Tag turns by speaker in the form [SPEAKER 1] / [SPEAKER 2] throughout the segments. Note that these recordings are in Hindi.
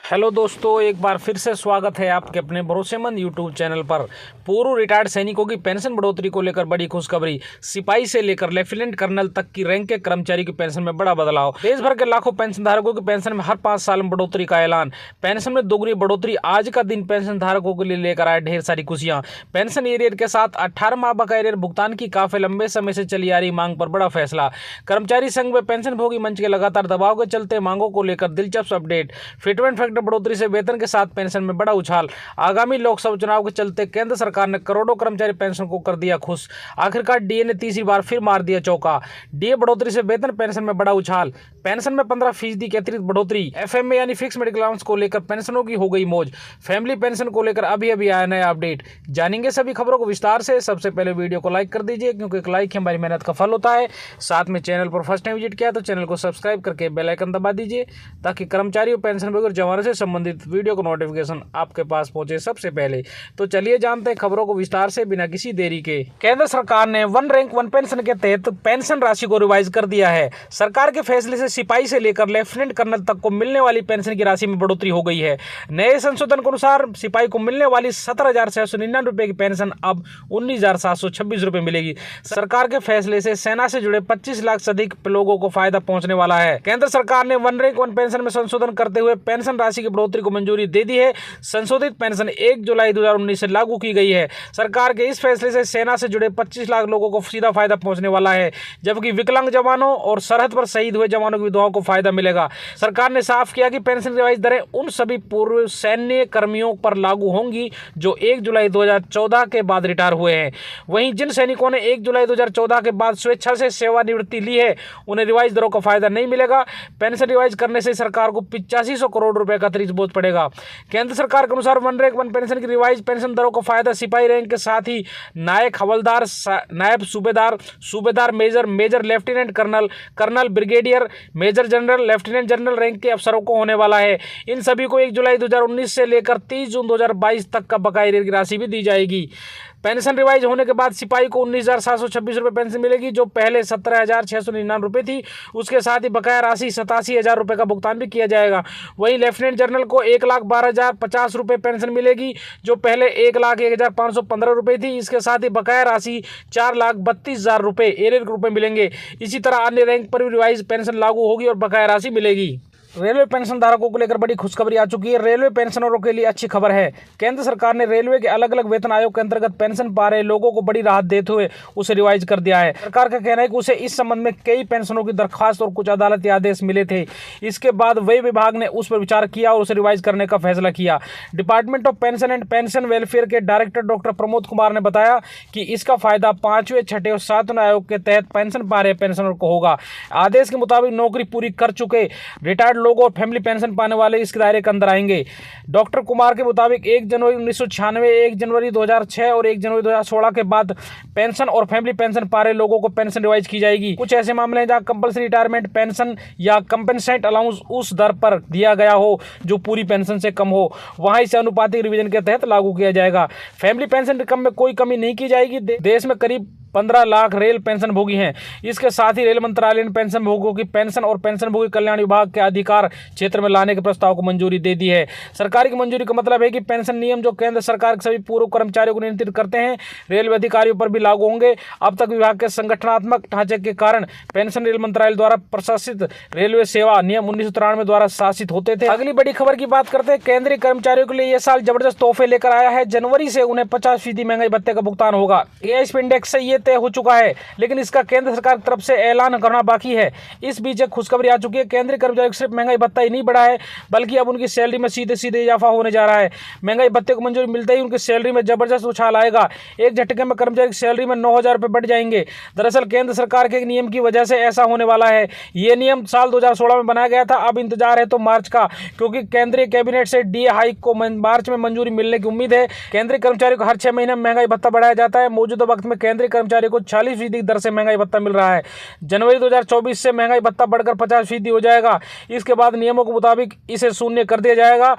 [SPEAKER 1] हेलो दोस्तों, एक बार फिर से स्वागत है आपके अपने भरोसेमंद यूट्यूब चैनल पर। पूर्व रिटायर्ड सैनिकों की पेंशन बढ़ोतरी को लेकर बड़ी खुशखबरी। सिपाही से लेकर लेफ्टिनेंट कर्नल तक की रैंक के कर्मचारी की पेंशन में बड़ा बदलाव। देश भर के लाखों पेंशन धारकों की पेंशन में हर 5 साल में बढ़ोतरी का ऐलान। पेंशन में दोगुनी बढ़ोतरी। आज का दिन पेंशन धारकों के लिए लेकर आए ढेर सारी खुशियां। पेंशन एरियर के साथ 18 माह बकाया एरियर भुगतान की काफी लंबे समय से चली आ रही मांग पर बड़ा फैसला। कर्मचारी संघ में पेंशन भोगी मंच के लगातार दबाव के चलते मांगों को लेकर दिलचस्प अपडेट। फिटमेंट फैक्टर बढ़ोतरी से वेतन के साथ पेंशन में बड़ा उछाल। आगामी लोकसभा चुनाव के चलते केंद्र सरकार ने करोड़ों कर्मचारी पेंशन को कर दिया खुश। आखिरकार डीए ने तीसरी बार फिर मार दिया चौका। डीए बढ़ोतरी से वेतन पेंशन में बड़ा उछाल। पेंशन में 15% की अतिरिक्त बढ़ोतरी। एफएमए यानी फिक्स मेडिकल अलाउंस को लेकर पेंशनों की हो गई मौज। फैमिली पेंशन को लेकर अभी आया नया अपडेट। जानेंगे सभी खबरों को विस्तार से। सबसे पहले वीडियो को लाइक कर दीजिए, क्योंकि एक लाइक हमारी मेहनत का फल होता है। साथ में चैनल पर फर्स्ट टाइम विजिट किया तो चैनल को सब्सक्राइब करके बेल आइकन दबा दीजिए, ताकि कर्मचारियों पेंशन वगैरह जवानों से संबंधित वीडियो को नोटिफिकेशन आपके पास पहुंचे सबसे पहले। तो चलिए जानते हैं खबरों को विस्तार से बिना किसी देरी के। केंद्र सरकार ने वन रैंक वन पेंशन के तहत पेंशन राशि को रिवाइज कर दिया है। सरकार के फैसले से सिपाही से लेकर लेफ्टिनेंट कर्नल तक को मिलने वाली पेंशन की राशि में बढ़ोतरी हो गई है। नए संशोधन के अनुसार सिपाही को मिलने वाली 17,699 रुपए की पेंशन अब 19,726 रुपए मिलेगी। सरकार के फैसले से सेना से जुड़े 25 लाख से अधिक लोगों को फायदा पहुंचने वाला है। केंद्र सरकार ने वन रैंक वन पेंशन में संशोधन करते हुए पेंशन राशि की बढ़ोतरी को मंजूरी दे दी है। संशोधित पेंशन 1 जुलाई 2019 से लागू की गई है। सरकार के इस फैसले से सेना से जुड़े 25 लाख लोगों को सीधा फायदा पहुंचने वाला है, जबकि विकलांग जवानों और सरहद पर शहीद हुए जवानों की विधवाओं को फायदा मिलेगा। सरकार ने साफ किया कि पेंशन रिवाइज दरें उन सभी पूर्व सैन्य कर्मियों पर लागू होंगी जो 1 जुलाई 2014 के बाद रिटायर हुए हैं। वहीं जिन सैनिकों ने 1 जुलाई 2014 के बाद स्वेच्छा से सेवानिवृत्ति ली है, उन्हें रिवाइज दरों का फायदा नहीं मिलेगा। पेंशन रिवाइज करने से सरकार को 8500 करोड़ रुपए का अतिरिक्त बोझ पड़ेगा। केंद्र सरकार के अनुसार वन रैंक वन पेंशन की रिवाइज पेंशन दरों का फायदा सिपाही रैंक के साथ ही नायक हवलदार, naib subedar, subedar major, major lieutenant colonel, colonel brigadier, major general, lieutenant general rank के अफसरों को होने वाला है। इन सभी को 1 जुलाई 2019 से लेकर 30 जून 2022 तक का बकाया एरियर की राशि भी दी जाएगी। पेंशन रिवाइज होने के बाद सिपाही को 19,726 रुपये पेंशन मिलेगी, जो पहले 17,699 रुपये थी। उसके साथ ही बकाया राशि 87,000 रुपये का भुगतान भी किया जाएगा। वहीं लेफ्टिनेंट जनरल को 1,12,050 रुपये पेंशन मिलेगी, जो पहले 1,01,515 रुपये थी। इसके साथ ही बकाया राशि 4,32,000 रुपये एरियर के रूप में मिलेंगे। इसी तरह अन्य रैंक पर भी रिवाइज पेंशन लागू होगी और बकाया राशि मिलेगी। रेलवे पेंशन धारकों को लेकर बड़ी खुशखबरी आ चुकी है। रेलवे पेंशनरों के लिए अच्छी खबर है। केंद्र सरकार ने रेलवे के अलग अलग वेतन आयोग के अंतर्गत पेंशन पा रहे लोगों को बड़ी राहत देते हुए उसे रिवाइज कर दिया है। सरकार का कहना है कि उसे इस संबंध में कई पेंशनों की दरखास्त और कुछ अदालती आदेश मिले थे। इसके बाद वही विभाग ने उस पर विचार किया और उसे रिवाइज करने का फैसला किया। Department of pension and pension welfare के डायरेक्टर डॉक्टर प्रमोद कुमार ने बताया कि इसका फायदा 5वें, 6ठे और 7वें आयोग के तहत पेंशन पा रहे पेंशनर को होगा। आदेश के मुताबिक नौकरी पूरी कर चुके रिटायर्ड लोग और फैमिली पेंशन पाने वाले इस दायरे के अंदर आएंगे। डॉक्टर कुमार के मुताबिक 1 जनवरी 1996, 1 जनवरी 2006 और 1 जनवरी 2016 के बाद पेंशन और फैमिली पेंशन पा रहे लोगों को पेंशन रिवाइज की जाएगी। कुछ ऐसे मामले हैं जहां कंपल्सरी रिटायरमेंट पेंशन या कंपेंसेट अलाउंस उस दर पर दिया गया हो जो पूरी पेंशन से कम हो, वहां इसे अनुपातिक रिवीजन के तहत लागू किया जाएगा। फैमिली पेंशन रकम में कोई कमी नहीं की जाएगी। देश में करीब 15 लाख रेल पेंशन भोगी हैं। इसके साथ ही रेल मंत्रालय ने पेंशन भोगियों की पेंशन और पेंशन भोगी कल्याण विभाग के अधिकार क्षेत्र में लाने के प्रस्ताव को मंजूरी दे दी है। सरकार की मंजूरी का मतलब है कि पेंशन नियम जो केंद्र सरकार के सभी पूर्व कर्मचारियों को नियंत्रित करते हैं, रेलवे अधिकारियों पर भी लागू होंगे। अब तक विभाग के संगठनात्मक ढांचे के कारण पेंशन रेल मंत्रालय द्वारा प्रशासित रेलवे सेवा नियम 1993 द्वारा शासित होते थे। अगली बड़ी खबर की बात करते हैं। केंद्रीय कर्मचारियों के लिए यह साल जबरदस्त तोहफे लेकर आया है। जनवरी से उन्हें 50% महंगाई भत्ते का भुगतान होगा। एएसपी इंडेक्स से तय हो चुका है, लेकिन इसका केंद्र सरकार की तरफ से ऐलान करना बाकी है। इस बीच एक खुशखबरी आ चुकी है। केंद्रीय कर्मचारियों को सिर्फ महंगाई भत्ता ही नहीं बढ़ा है, बल्कि अब उनकी सैलरी में सीधे सीधे इजाफा होने जा रहा है। महंगाई भत्ते को मंजूरी मिलते ही उनकी सैलरी में जबरदस्त उछाल आएगा। एक झटके में कर्मचारी की सैलरी में 9,000 रुपये बढ़ जाएंगे। दरअसल केंद्र सरकार के एक नियम की वजह से ऐसा होने वाला है। ये नियम साल 2016 में बनाया गया था। अब इंतजार है तो मार्च का, क्योंकि केंद्रीय कैबिनेट से डीए हाइक को मार्च में मंजूरी मिलने की उम्मीद है। केंद्रीय कर्मचारियों को हर 6 महीने में महंगाई भत्ता बढ़ाया जाता है। मौजूदा वक्त में केंद्रीय कर्मचारी कर्मचारी को 40% दर से महंगाई भत्ता मिल रहा है। जनवरी 2024 से महंगाई भत्ता बढ़कर 50% हो जाएगा। इसके बाद नियमों के मुताबिक इसे शून्य कर दिया जाएगा।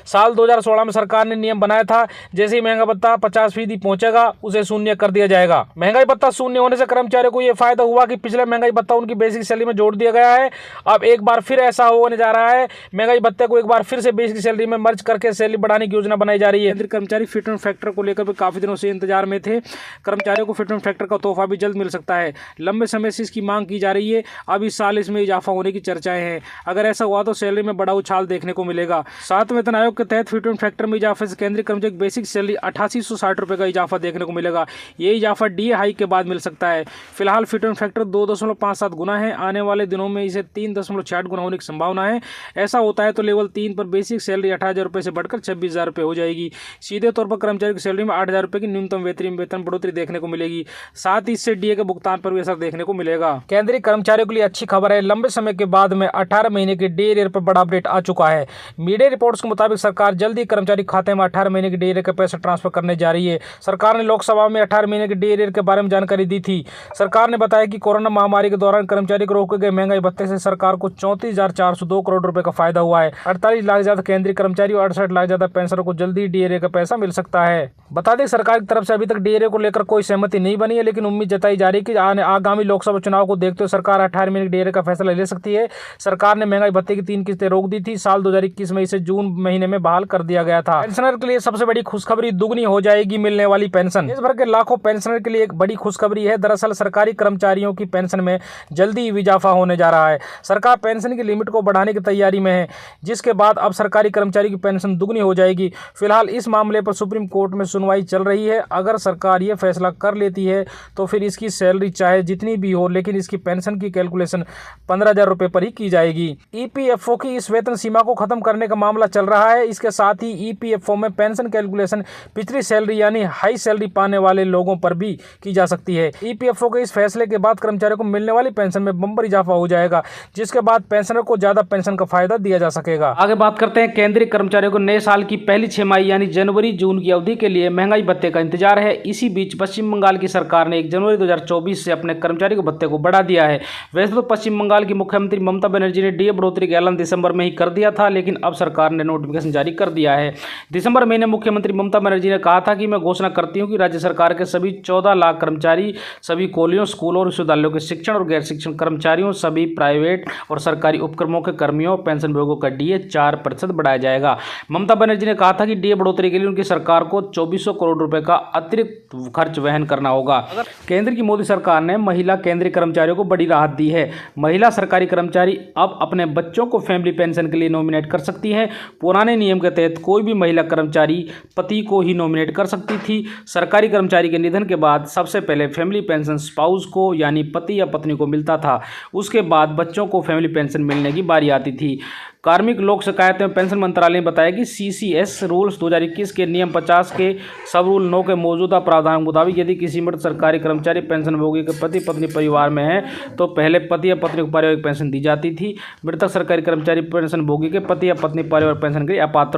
[SPEAKER 1] साल 2016 में सरकार ने नियम बनाया था, जैसे ही महंगाई भत्ता 50% पहुंचेगा उसे शून्य कर दिया जाएगा। महंगाई भत्ता शून्य होने से कर्मचारियों को यह फायदा हुआ कि पिछले महंगाई भत्ता उनकी बेसिक सैलरी में जोड़ दिया गया है। अब एक बार फिर ऐसा होने जा रहा है, महंगाई भत्ते को एक बार फिर से बेसिक सैलरी में मर्ज करके सैलरी बढ़ाने की योजना बनाई जा रही है। केंद्रीय कर्मचारी फिटमेंट फैक्टर को लेकर भी काफी दिनों से इंतजार में थे। कर्मचारियों को फिटमेंट फैक्टर का तोहफा भी जल्द मिल सकता है। लंबे समय से इसकी मांग की जा रही है। अब इस साल इसमें इजाफा होने की चर्चाएं हैं। अगर ऐसा हुआ तो सैलरी में बड़ा उछाल देखने को मिलेगा। 7वें वेतन आयोग के तहत फिटमेंट फैक्टर में इजाफे से केंद्रीय कर्मचारी की बेसिक सैलरी 8860 रुपये का इजाफा देखने को मिलेगा। ये इजाफा डीए हाइक के बाद मिल सकता है। फिलहाल फिटमेंट फैक्टर 2.57 गुना है। आने वाले दिनों में इसे 3.68 गुना होने की संभावना है। ऐसा होता है तो लेवल 3 पर बेसिक सैलरी 18,000 रुपये से बढ़कर 26,000 रुपये हो जाएगी। सीधे तौर पर कर्मचारी की सैलरी में 8,000 रुपये की न्यूनतम वेतन बढ़ोतरी देखने को मिलेगी। साथ ही इससे डीए के भुगतान पर भी असर देखने को मिलेगा। केंद्रीय कर्मचारियों के लिए अच्छी खबर है। लंबे समय के बाद में 18 महीने के डीए एरियर पर बड़ा अपडेट आ चुका है। मीडिया रिपोर्ट्स के मुताबिक सरकार जल्दी कर्मचारी खाते में 18 महीने के डीए एरियर के पैसे ट्रांसफर करने जा रही है। सरकार ने लोकसभा में 18 महीने के डीए एरियर के बारे में जानकारी दी थी। सरकार ने बताया कि कोरोना महामारी के दौरान कर्मचारी को रोके गए महंगाई भत्ते से सरकार को 34,402 करोड़ रुपए का फायदा हुआ है। 48 लाख ज्यादा केंद्रीय कर्मचारी और 68 लाख ज्यादा पेंशनरों को जल्दी डीए एरियर का पैसा मिल सकता है। बता दें सरकार की तरफ से अभी तक डीए एरियर को लेकर कोई सहमति नहीं बनी है, लेकिन उम्मीद जताई जा रही है कि आगामी लोकसभा चुनाव को देखते हुए सरकार 18 महीने के डीए एरियर का फैसला ले सकती है। सरकार ने महंगाई भत्ते की 3 किस्तें रोक दी थी। साल 2021 में इसे जून महीने में बहाल कर दिया गया था। पेंशनर के लिए सबसे बड़ी खुशखबरी, दुगनी हो जाएगी मिलने वाली पेंशन। देश भर के लाखों पेंशनर के लिए एक बड़ी खुशखबरी है। दरअसल सरकारी कर्मचारियों की पेंशन में जल्दी इजाफा होने जा रहा है। सरकार पेंशन की लिमिट को बढ़ाने की तैयारी में है, जिसके बाद अब सरकारी कर्मचारी की पेंशन दुगनी हो जाएगी। फिलहाल इस मामले पर सुप्रीम कोर्ट में सुनवाई चल रही है। अगर सरकार ये फैसला कर लेती है तो फिर इसकी सैलरी चाहे जितनी भी हो, लेकिन इसकी पेंशन की कैलकुलेशन 15,000 रुपये पर ही की जाएगी। ईपीएफओ की इस वेतन सीमा को खत्म करने का मामला चल रहा है। इसके साथ ही ईपीएफओ में पेंशन कैलकुलेशन पिछली सैलरी यानी हाई सैलरी पाने वाले लोगों पर भी की जा सकती है। ईपीएफओ के इस फैसले के बाद कर्मचारियों को मिलने वाली पेंशन में बम्पर इजाफा हो जाएगा, जिसके बाद पेंशनर को ज्यादा पेंशन का फायदा दिया जा सकेगा। आगे बात करते हैं केंद्रीय कर्मचारियों को नए साल की पहली छमाही यानी जनवरी जून की अवधि के लिए महंगाई भत्ते का इंतजार है। इसी बीच पश्चिम बंगाल की सरकार ने 1 जनवरी 2024 से अपने कर्मचारी के भत्ते को बढ़ा दिया है। वैसे तो पश्चिम बंगाल की मुख्यमंत्री ममता बनर्जी ने डीए बढ़ोतरी का ऐलान दिसंबर में ही कर दिया था, लेकिन अब सरकार ने नोटिफिकेशन जारी कर दिया है। दिसंबर महीने मुख्यमंत्री ममता बनर्जी ने कहा था कि मैं घोषणा करती हूं कि राज्य सरकार के सभी 14 लाख कर्मचारी, सभी कॉलेजों, स्कूलों और विश्वविद्यालयों के शिक्षण और गैर शिक्षण कर्मचारियों, सभी प्राइवेट और सरकारी उपक्रमों के कर्मियों और पेंशन विभागों का डीए 4% बढ़ाया जाएगा। ममता बनर्जी ने कहा था कि डीए बढ़ोतरी के लिए उनकी सरकार को 2400 करोड़ रुपए का अतिरिक्त खर्च वहन करना होगा। केंद्र की मोदी सरकार ने महिला केंद्रीय कर्मचारियों को बड़ी राहत दी है। महिला सरकारी कर्मचारी अब अपने बच्चों को फैमिली पेंशन के लिए नॉमिनेट कर सकती हैं। पुराने नियम के तहत कोई भी महिला कर्मचारी पति को ही नॉमिनेट कर सकती थी। सरकारी कर्मचारी के निधन के बाद सबसे पहले फैमिली पेंशन स्पाउस को यानी पति या पत्नी को मिलता था। उसके बाद बच्चों को फैमिली पेंशन मिलने की बारी आती थी। कार्मिक लोक शिकायत एवं पेंशन मंत्रालय ने बताया कि सीसीएस रूल्स 2021 के नियम 50 के सब रूल 9 के मौजूदा प्रावधान के मुताबिक यदि किसी मृत सरकारी कर्मचारी पेंशनभोगी के पति पत्नी परिवार में है तो पहले पति या पत्नी को पारिवारिक पेंशन दी जाती थी। मृतक सरकारी कर्मचारी पेंशनभोगी के पति या पत्नी पारिवारिक पेंशन के लिए अपात्र